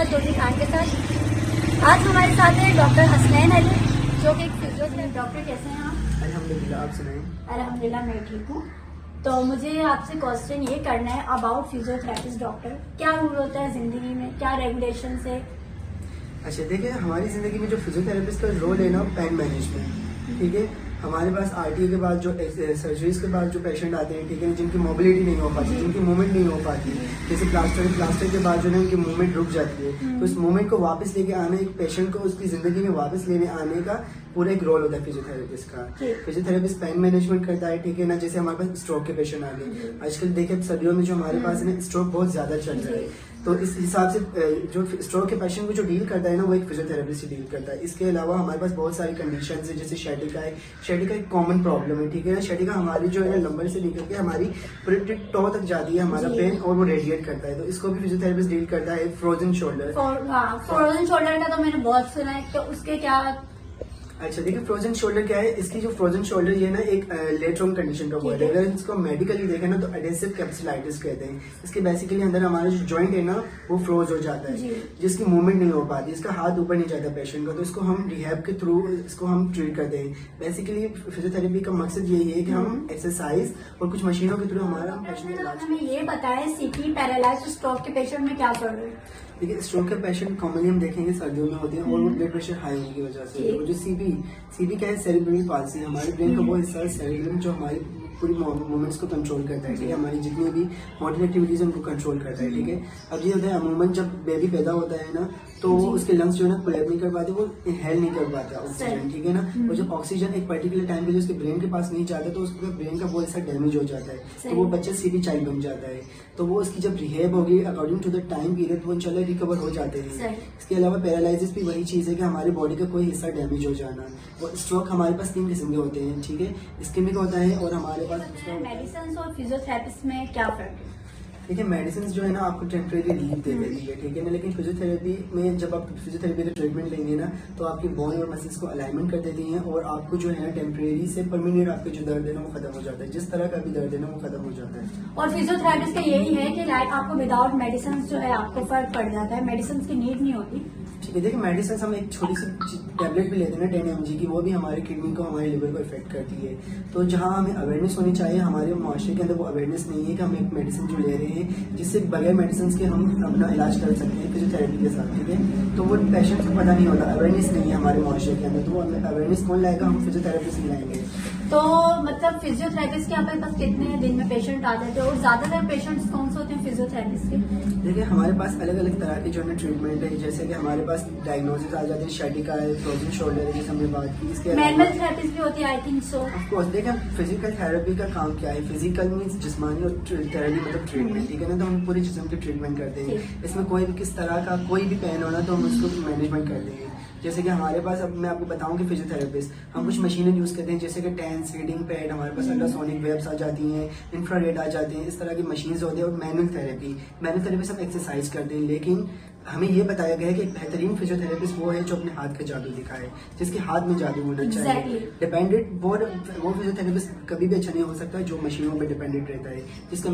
मोहम्मद जोजी खान के साथ। आज हमारे साथ है डॉक्टर हसनैन अली जो कि एक फिजियोथेरेपिस्ट। डॉक्टर कैसे हैं आप? अल्हम्दुलिल्लाह, आप सुनाएं। अल्हम्दुलिल्लाह मैं ठीक हूँ। तो मुझे आपसे क्वेश्चन ये करना है अबाउट फिजियोथेरेपिस्ट। डॉक्टर, क्या रूल होता है जिंदगी में, क्या रेगुलेशन है? अच्छा देखिए, हमारी ज़िंदगी में जो फिजियोथेरेपिस्ट का रोल है ना, पेन मैनेजमेंट। ठीक है, हमारे पास आरटीओ के बाद जो सर्जरीज के बाद जो पेशेंट आते हैं, ठीक है, जिनकी मोबिलिटी नहीं हो पाती, जिनकी मूवमेंट नहीं हो पाती, जैसे प्लास्टर के बाद जो है उनकी मूवमेंट रुक जाती है, तो इस मूवमेंट को वापस लेके आने, एक पेशेंट को उसकी ज़िंदगी में वापस लेने आने का पूरा एक रोल होता है फिजियोथेरेपिस्ट का। फिजियोथेरेपिस्ट पेन मैनेजमेंट करता है, ठीक है ना। जैसे हमारे पास स्ट्रोक के पेशेंट आ गए आजकल, देखिए सर्दियों में जो हमारे पास है ना, स्ट्रोक बहुत ज्यादा चल रहा है, तो इस हिसाब से जो स्ट्रोक के पेशेंट को जो डील करता है ना, वो एक फिजियोथेरेपिस्ट डील करता है। इसके अलावा हमारे पास बहुत सारी कंडीशंस है, जैसे शेटिका है। शेटिका एक कॉमन प्रॉब्लम है, ठीक है ना। शेटिका हमारी जो है लंबर से लेकर के हमारी पूरे टो तक जाती है हमारा पेन, और वो रेडिएट करता है, तो इसको भी फिजियोथेरेपिस्ट डील करता है। फ्रोजन शोल्डर, फ्रोजन शोल्डर का तो मैंने बहुत सुना है, तो उसके क्या? अच्छा देखिए, फ्रोजन शोल्डर क्या है, इसकी जो फ्रोजन शोल्डर ये ना एक लेटरोन कंडीशन का वर्ड है। अगर इसको मेडिकली देखें ना, तो एडेसिव कैप्सुलाइटिस कहते हैं। इसके बेसिकली अंदर हमारा जो जॉइंट है ना, वो फ्रोज हो जाता है, जिसकी मूवमेंट नहीं हो पाती, इसका हाथ ऊपर नहीं जाता पेशेंट का, तो इसको हम रिहैब के थ्रू इसको हम ट्रीट करते हैं। बेसिकली फिजियोथेरेपी का मकसद यही है कि हम एक्सरसाइज और कुछ मशीनों के थ्रू हमारा पेशेंट का इलाज। हमें ये बताएं, सीपी पैरालाइज स्ट्रोक के पेशेंट में क्या कर रहे हैं? देखिए, स्ट्रोक के पेशेंट कॉमनली हम देखेंगे सर्दियों में होते हैं, और वो ब्लड प्रेशर हाई होने की वजह से। वो जो सीबी क्या है, सेरेब्रल पाल्सी, हमारे ब्रेन का वो हिस्सा है सेरेब्रम, जो हमारी पूरी मूवमेंट्स को कंट्रोल करता है, ठीक है, हमारी जितनी भी मोटर एक्टिविटीज उनको कंट्रोल करता है, ठीक है। अब ये होता है, अमूमन जब बेबी पैदा होता है ना, तो उसके लंग्स जो है ना कोलैप्स नहीं कर पाते, वो इनहेल नहीं कर पाता ऑक्सीजन, ठीक है ना। और जब ऑक्सीजन एक पर्टिकुलर टाइम पे जो उसके ब्रेन के पास नहीं जाता, तो उसका ब्रेन का वो हिस्सा डैमेज हो जाता है, तो वो बच्चा सीबी चाइल्ड बन जाता है। तो वो उसकी जब रिहेब होगी according to the time period, वो इंशाल्लाह रिकवर हो जाते हैं। इसके अलावा पैरालिसिस भी वही चीज है कि हमारी बॉडी का कोई हिस्सा डैमेज हो जाना। और स्ट्रोक हमारे पास 3 किस्म के होते हैं, ठीक है, इस्केमिक होता है, और हमारे पास मेडिसिन और फिजियोथेरेपिस्ट में क्या फर्क है? देखिए, मेडिसिन जो है ना आपको टेम्परेरी रिलीफ दे देती है, ठीक है ना, लेकिन फिजियोथेरेपी में जब आप फिजियोथेरेपी का ट्रीटमेंट लेंगे ना, तो आपकी बोन और मसल्स को अलाइनमेंट कर देती हैं, और आपको जो है ना टेम्परेरी से परमानेंट आपके जो दर्द है ना, वो खत्म हो जाता है, जिस तरह का भी दर्द है ना, वो खत्म हो जाता है। और फिजियोथेरेपिस्ट का यही है कि लाइक आपको विदाउट मेडिसिन जो है आपको फर्क पड़ जाता है, मेडिसिन की नीड नहीं होती। ठीक है, देखिए मेडिसिन हम एक छोटी सी टैबलेट भी लेते हैं ना 10 mg की, वो भी हमारे किडनी को, हमारे लिवर को इफेक्ट करती है। तो जहाँ हमें अवेयरनेस होनी चाहिए, हमारे माशरे के अंदर वो अवेयरनेस नहीं है कि हम एक मेडिसिन जो ले रहे हैं, जिससे बगैर मेडिसिन के हम अपना इलाज कर सकते हैं फिजियोथेरेपी के साथ, ठीक है। तो वो पेशेंट को पता नहीं होता, अवेयरनेस नहीं है हमारे माशरे के अंदर, तो अवेयरनेस कौन लाएगा, हम फिजियोथेरेपिस्ट ही लाएंगे। तो मतलब फिजियोथेरेपिस्ट के आपके पास कितने दिन में पेशेंट आते थे, और ज्यादातर पेशेंट्स कौन से होते हैं फिजियोथेरेपिस्ट के? देखिए, हमारे पास अलग अलग तरह के जो है ट्रीटमेंट है, जैसे कि हमारे पास डायग्नोसिस आ जाती है, शेटिका है, फ्रोजन शोल्डर है, जैसे हमने बात की। इसके मैनुअल थेरेपिस्ट भी होती है, I think so. Of course, देखिए फिजिकल थेरेपी का काम क्या है, फिजिकल मीन्स जिस्मानी, और थेरेपी मतलब ट्रीटमेंट, ठीक है ना। तो हम पूरे जिस्म की ट्रीटमेंट करते हैं, इसमें कोई भी किस तरह का कोई भी पेन होना, तो हम उसको मैनेजमेंट कर देंगे। जैसे कि हमारे पास, अब मैं आपको बताऊं कि फिजियोथेरेपिस्ट हम कुछ मशीनें यूज करते हैं, जैसे कि टेंस, रीडिंग पैड, हमारे पास अल्ट्रासोनिक वेव्स आ जाती हैं, इंफ्रारेड आ जाते हैं, इस तरह की मशीन्स होती है। और मैनुअल थेरेपी सब एक्सरसाइज करते हैं, लेकिन हमें ये बताया गया है कि एक बेहतरीन फिजियोथेरेपिस्ट वो है जो अपने हाथ का जादू दिखाए, जिसके हाथ में जादू होना चाहिए। डिपेंडेंट वो फिजियोथेरेपिस्ट कभी भी अच्छा नहीं हो सकता जो मशीनों पे डिपेंडेंट रहता है। जिसका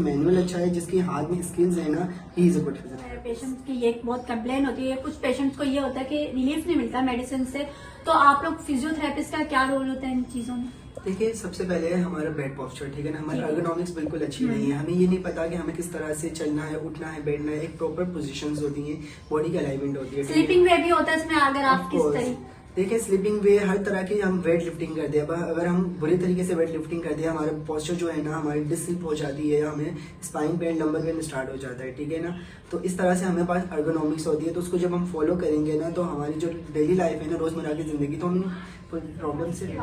मैनुअल अच्छा है, जिसके हाथ में स्किल्स है ना, he is a good physiotherapist. Patients की ये बहुत कंप्लेन होती है, कुछ पेशेंट्स को ये होता है कि रिलीफ नहीं मिलता मेडिसिन से, तो आप लोग फिजियोथेरेपिस्ट का क्या रोल होता है इन चीजों में? देखिए, सबसे पहले है हमारा बेड पॉस्चर, ठीक है ना। हमारी अर्गोनॉमिक्स बिल्कुल अच्छी नहीं है, हमें ये नहीं पता कि हमें किस तरह से चलना है, उठना है, बैठना है, एक प्रॉपर पोजीशंस होती हैं, बॉडी की अलाइनमेंट होती है। स्लीपिंग वे भी होता है इसमें, अगर आप किस तरीके। देखिए, स्लीपिंग वे हर तरह की हम वेट लिफ्टिंग करते हैं। अगर हम बुरी तरीके से वेट लिफ्टिंग करते हैं, हमारा पोस्चर जो है ना, हमारी डिस्क हो जाती है, हमें spine pain, lumbar pain start हो जाता है, ठीक है ना। तो इस तरह से हमें पास अर्गोनॉमिक्स होती है, तो उसको जब हम फॉलो करेंगे ना, तो हमारी जो डेली लाइफ है ना, रोजमर्रा की जिंदगी, तो हम प्रॉब्लम से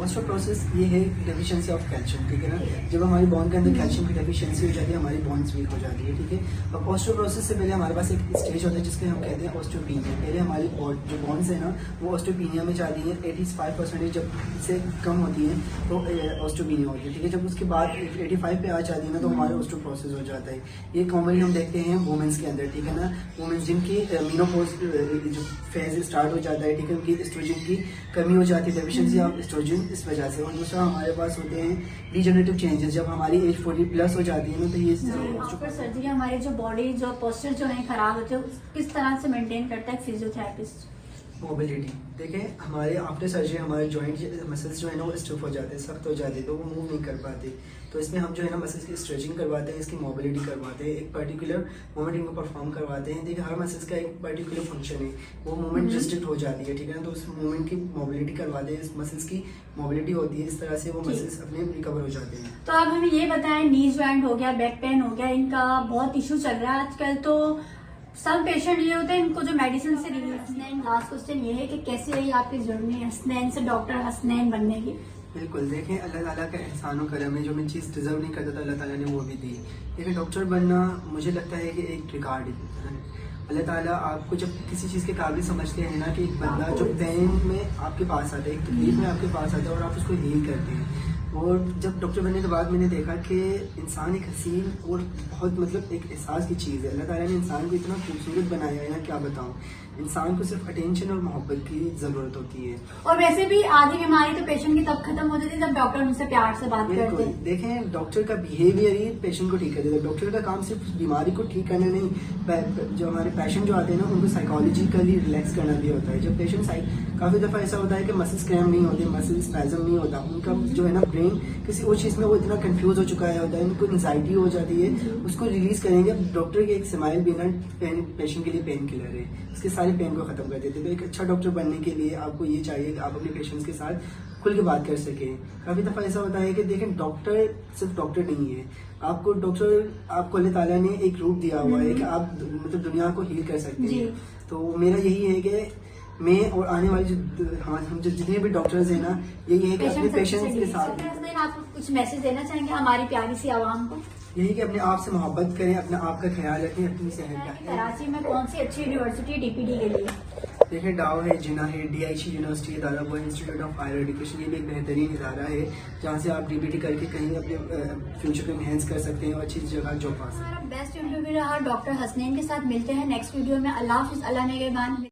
ऑस्टियोपोरोसिस ये है डेफिशिएंसी ऑफ कैल्शियम, ठीक है ना। जब हमारी बोन के अंदर कैल्शियम की डेफिशिएंसी हो जाती है, हमारी बोन्स वीक हो जाती है, ठीक है। अब ऑस्टियोपोरोसिस से पहले हमारे पास एक स्टेज होता है जिसके हम कहते हैं ऑस्टियोपीनिया। पहले हमारी जो बोन्स है ना, वो ऑस्टियोपीनिया में जाती है, 85% जब से कम होती है तो ऑस्टियोपीनिया होती है, ठीक है। जब उसके बाद 85 पे आ जाती है ना, तो हमारा ऑस्टियोपोरोसिस हो जाता है। ये कॉमनली हम देखते हैं वुमेन्स के अंदर, ठीक है ना। वुमेन्स जिनकी मेनोपॉज जो फेज स्टार्ट हो जाता है, ठीक है, उनकी एस्ट्रोजन की कमी हो जाती है, डेफिशिएंसी ऑफ एस्ट्रोजन इस वजह से। और दूसरा हमारे पास होते हैं डिजेनरेटिव चेंजेस, जब हमारी एज 40+ हो जाती है ना, तो ये आफ्टर सर्जरी हमारी जो बॉडी जो पोस्चर जो है खराब होते हैं, किस तरह से मेंटेन करता है फिजियोथेरेपिस्ट? मोबिलिटी देखें, हमारे आफ्टर सर्जरी हमारे जॉइंट मसल्स जो है ना वो स्टिफ हो जाते हैं, सख्त हो जाते हैं, तो वो मूव नहीं कर पाते। तो इसमें हम जो है ना मसल्स की स्ट्रेचिंग करवाते हैं, इसकी मोबिलिटी करवाते हैं, एक पर्टिकुलर मूवमेंट इनको परफॉर्म करवाते हैं। देखिए हर मसल्स का एक पर्टिकुलर फंक्शन है, वो मूवमेंट रिस्ट्रिक्ट हो जाती है, ठीक है ना, तो उस मूवमेंट की मोबिलिटी करवाते हैं, इस मसल्स की मोबिलिटी होती है, इस तरह से वो मसल्स अपने रिकवर हो जाते हैं। तो अब हमें ये बताएं, नी ज्वाइंट हो गया, बैक पेन हो गया, इनका बहुत इशू चल रहा है आजकल। तो सब पेशेंट ये होते हैं इनको जो मेडिसिन से रिलीफ। लास्ट क्वेश्चन ये है कि कैसे रही आपकी जर्नी हसनैन से डॉक्टर हसनैन बनने की? बिल्कुल, देखें अल्लाह ताला का एहसान और करम है, जो मैं चीज़ डिजर्व नहीं करता था अल्लाह ताला ने वो भी दी। देखिए डॉक्टर बनना मुझे लगता है कि एक रिकॉर्ड है। अल्लाह ताला आपको जब किसी चीज़ के काबिल समझते हैं ना, कि एक बंदा जो पेन में आपके पास आता है, एक तकलीफ में आपके पास आता है और आप उसको हील करते हैं। और जब डॉक्टर बनने के बाद मैंने देखा कि इंसान एक हसीन और बहुत मतलब एक एहसास की चीज़ है। अल्लाह ताला ने इंसान को इतना खूबसूरत बनाया है ना, क्या बताऊँ। इंसान को सिर्फ अटेंशन और मोहब्बत की ज़रूरत होती है। और वैसे भी आधी बीमारी तो पेशेंट की तब खत्म हो जाती है जब डॉक्टर उनसे प्यार से बात करते हैं। देखें डॉक्टर का बिहेवियर ही पेशेंट को ठीक कर देता है। डॉक्टर का काम सिर्फ बीमारी को ठीक करना नहीं, जो हमारे पेशेंट जो आते हैं ना उनको साइकोलॉजिकली रिलैक्स करना भी होता है। जब पेशेंट काफ़ी दफ़ा ऐसा होता है कि मसल्स क्रैम्प नहीं होते, मसल स्पैज़म नहीं होता, उनका जो है ना ब्रेन किसी और चीज़ में वो इतना कंफ्यूज हो चुका होता है, उनको एंजाइटी हो जाती है, उसको रिलीज करेंगे। डॉक्टर की एक स्माइल भी ना पेशेंट के लिए पेन किलर है, उसके सारे पेन को खत्म कर देते हैं। तो एक अच्छा डॉक्टर बनने के लिए आपको ये चाहिए कि आप अपने पेशेंट्स के साथ खुल के बात कर सकें। काफ़ी दफ़ा ऐसा होता है कि देखें डॉक्टर सिर्फ डॉक्टर नहीं है, आपको अल्लाह ताला ने एक रूप दिया हुआ है कि आप मतलब दुनिया को हील कर सकते हैं। तो मेरा यही है कि मैं और आने वाली हम जितने भी डॉक्टर्स हैं ना, यही है कि अपने पेशेंट्स के साथ आप कुछ मैसेज देना चाहेंगे हमारी प्यारी सी आवाम को? यही कि अपने आप से मोहब्बत करें, अपने आप का ख्याल रखें, अपनी सेहत का। कराची में कौन सी अच्छी यूनिवर्सिटी डीपीडी के लिए? देखिए डाव है, जिना है, DIC university, Dadapur institute of higher education, ये भी एक बेहतरीन इदारा है जहाँ से आप DPT करके कहीं अपने फ्यूचर को एनहेंस कर सकते हैं और अच्छी जगह जॉब पा सकते हैं। हमारा बेस्ट इंटरव्यू रहा डॉक्टर हसनैन के साथ। मिलते हैं नेक्स्ट वीडियो में। अल्लाह हाफिज़, अल्लाह निगहबान।